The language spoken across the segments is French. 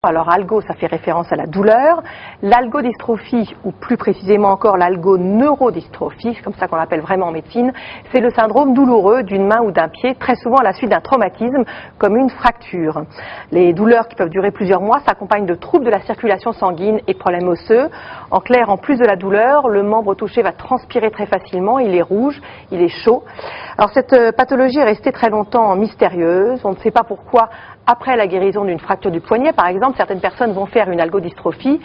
Alors algo, ça fait référence à la douleur. L'algodystrophie, ou plus précisément encore l'algoneurodystrophie, c'est comme ça qu'on l'appelle vraiment en médecine, c'est le syndrome douloureux d'une main ou d'un pied, très souvent à la suite d'un traumatisme, comme une fracture. Les douleurs qui peuvent durer plusieurs mois s'accompagnent de troubles de la circulation sanguine et problèmes osseux. En clair, en plus de la douleur, le membre touché va transpirer très facilement, il est rouge, il est chaud. Alors cette pathologie est restée très longtemps mystérieuse, on ne sait pas pourquoi. Après la guérison d'une fracture du poignet, par exemple, certaines personnes vont faire une algodystrophie.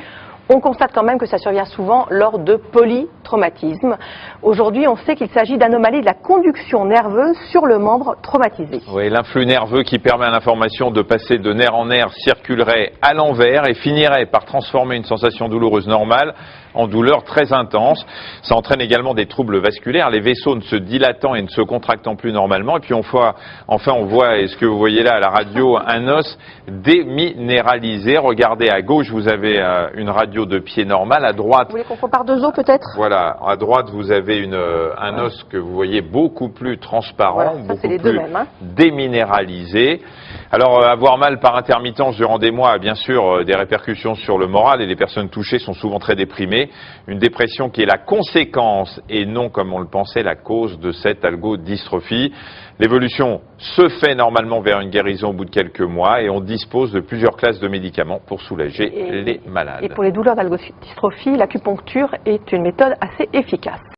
On constate quand même que ça survient souvent lors de polytraumatismes. Aujourd'hui, on sait qu'il s'agit d'anomalies de la conduction nerveuse sur le membre traumatisé. Oui, l'influx nerveux qui permet à l'information de passer de nerf en nerf circulerait à l'envers et finirait par transformer une sensation douloureuse normale en douleur très intense. Ça entraîne également des troubles vasculaires, les vaisseaux ne se dilatant et ne se contractant plus normalement. Et puis enfin on voit, et ce que vous voyez là à la radio, un os déminéralisé. Regardez à gauche, vous avez une radio de pied normal. À droite, vous voulez qu'on compare deux os peut-être? Voilà, à droite vous avez un os que vous voyez beaucoup plus transparent, voilà, beaucoup les plus deux mêmes, déminéralisé. Alors avoir mal par intermittence durant des mois a bien sûr des répercussions sur le moral et les personnes touchées sont souvent très déprimées. Une dépression qui est la conséquence et non, comme on le pensait, la cause de cette algodystrophie. L'évolution se fait normalement vers une guérison au bout de quelques mois et on dispose de plusieurs classes de médicaments pour soulager les malades. Et pour les douleurs d'algodystrophie, l'acupuncture est une méthode assez efficace.